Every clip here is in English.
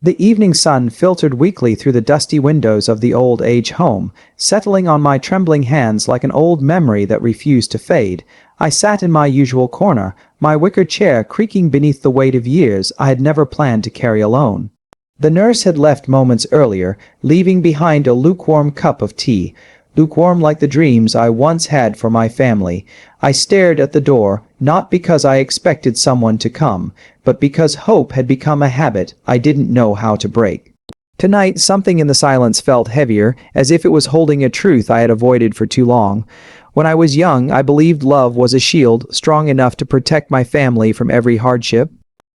The evening sun filtered weakly through the dusty windows of the old age home, settling on my trembling hands like an old memory that refused to fade. I sat in my usual corner, my wicker chair creaking beneath the weight of years I had never planned to carry alone. The nurse had left moments earlier, leaving behind a lukewarm cup of tea, lukewarm like the dreams I once had for my family. I stared at the door, not because I expected someone to come, but because hope had become a habit I didn't know how to break. Tonight, something in the silence felt heavier, as if it was holding a truth I had avoided for too long. When I was young, I believed love was a shield strong enough to protect my family from every hardship.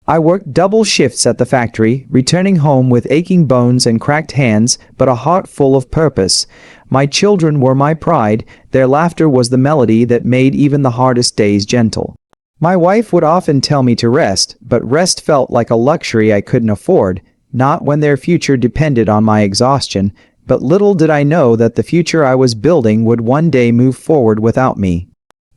I worked double shifts at the factory, returning home with aching bones and cracked hands, but a heart full of purpose. My children were my pride, their laughter was the melody that made even the hardest days gentle. My wife would often tell me to rest, but rest felt like a luxury I couldn't afford, not when their future depended on my exhaustion, but little did I know that the future I was building would one day move forward without me.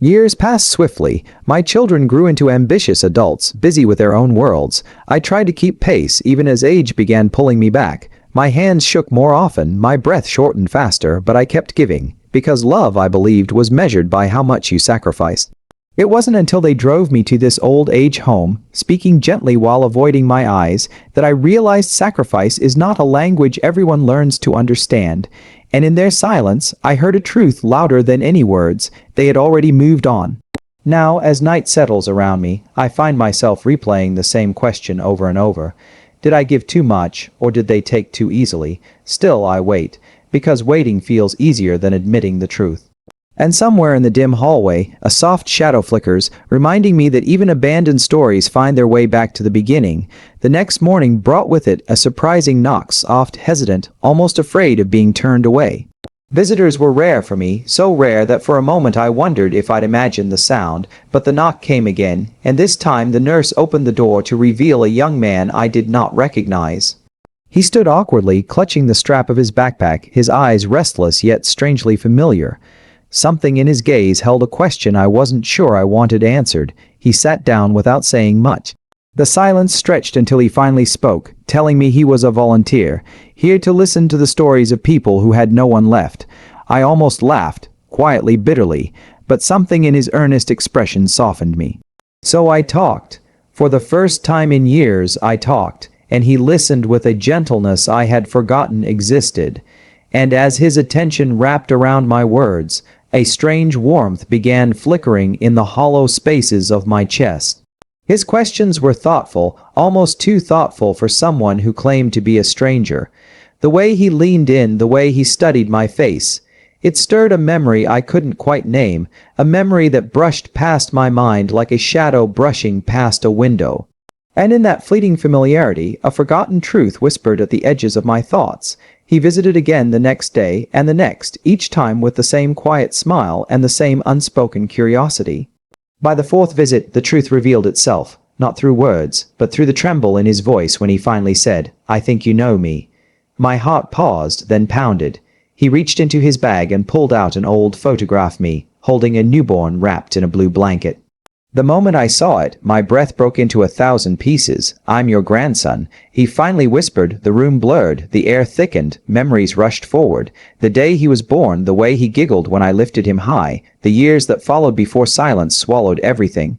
Years passed swiftly. My children grew into ambitious adults, busy with their own worlds. I tried to keep pace, even as age began pulling me back. My hands shook more often, my breath shortened faster, but I kept giving, because love, I believed, was measured by how much you sacrificed. It wasn't until they drove me to this old age home, speaking gently while avoiding my eyes, that I realized sacrifice is not a language everyone learns to understand. And in their silence, I heard a truth louder than any words. They had already moved on. Now, as night settles around me, I find myself replaying the same question over and over. Did I give too much, or did they take too easily? Still I wait, because waiting feels easier than admitting the truth. And somewhere in the dim hallway, a soft shadow flickers, reminding me that even abandoned stories find their way back to the beginning. The next morning brought with it a surprising knock, soft, hesitant, almost afraid of being turned away. Visitors were rare for me, so rare that for a moment I wondered if I'd imagined the sound, but the knock came again, and this time the nurse opened the door to reveal a young man I did not recognize. He stood awkwardly, clutching the strap of his backpack, his eyes restless yet strangely familiar. Something in his gaze held a question I wasn't sure I wanted answered. He sat down without saying much. The silence stretched until he finally spoke, telling me he was a volunteer, here to listen to the stories of people who had no one left. I almost laughed, quietly, bitterly, but something in his earnest expression softened me. So I talked. For the first time in years I talked, and he listened with a gentleness I had forgotten existed. And as his attention wrapped around my words, a strange warmth began flickering in the hollow spaces of my chest. His questions were thoughtful, almost too thoughtful for someone who claimed to be a stranger. The way he leaned in, the way he studied my face, it stirred a memory I couldn't quite name, a memory that brushed past my mind like a shadow brushing past a window. And in that fleeting familiarity, a forgotten truth whispered at the edges of my thoughts. He visited again the next day and the next, each time with the same quiet smile and the same unspoken curiosity. By the fourth visit, the truth revealed itself, not through words, but through the tremble in his voice when he finally said, "I think you know me." My heart paused, then pounded. He reached into his bag and pulled out an old photograph of me, holding a newborn wrapped in a blue blanket. The moment I saw it, my breath broke into 1,000 pieces. "I'm your grandson," he finally whispered. The room blurred, the air thickened, memories rushed forward. The day he was born, the way he giggled when I lifted him high, the years that followed before silence swallowed everything.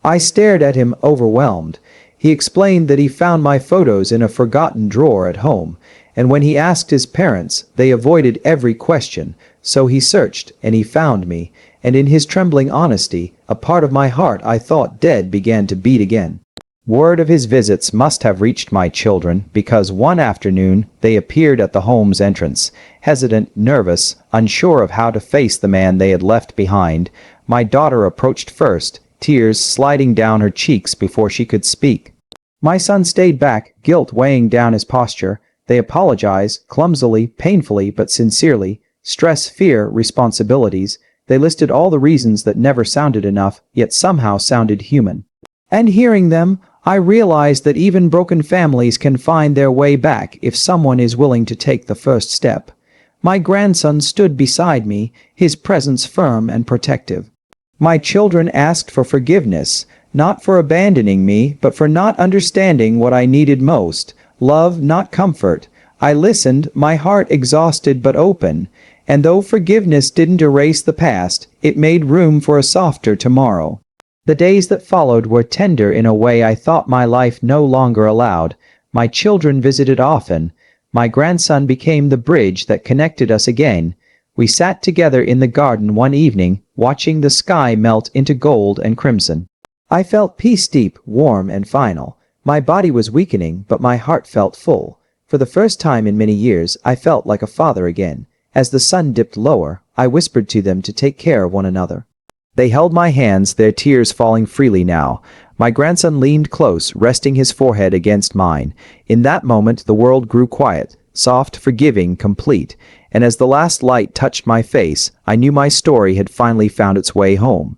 I stared at him, overwhelmed. He explained that he found my photos in a forgotten drawer at home, and when he asked his parents, they avoided every question. So he searched, and he found me, and in his trembling honesty, a part of my heart I thought dead began to beat again. Word of his visits must have reached my children, because one afternoon they appeared at the home's entrance, hesitant, nervous, unsure of how to face the man they had left behind. My daughter approached first, tears sliding down her cheeks before she could speak. My son stayed back, guilt weighing down his posture. They apologized, clumsily, painfully, but sincerely. Stress, fear, responsibilities. They listed all the reasons that never sounded enough, yet somehow sounded human. And hearing them, I realized that even broken families can find their way back if someone is willing to take the first step. My grandson stood beside me, his presence firm and protective. My children asked for forgiveness, not for abandoning me, but for not understanding what I needed most, love, not comfort. I listened, my heart exhausted but open, and though forgiveness didn't erase the past, it made room for a softer tomorrow. The days that followed were tender in a way I thought my life no longer allowed. My children visited often. My grandson became the bridge that connected us again. We sat together in the garden one evening, watching the sky melt into gold and crimson. I felt peace deep, warm, and final. My body was weakening, but my heart felt full. For the first time in many years, I felt like a father again. As the sun dipped lower, I whispered to them to take care of one another. They held my hands, their tears falling freely now. My grandson leaned close, resting his forehead against mine. In that moment, the world grew quiet, soft, forgiving, complete. And as the last light touched my face, I knew my story had finally found its way home.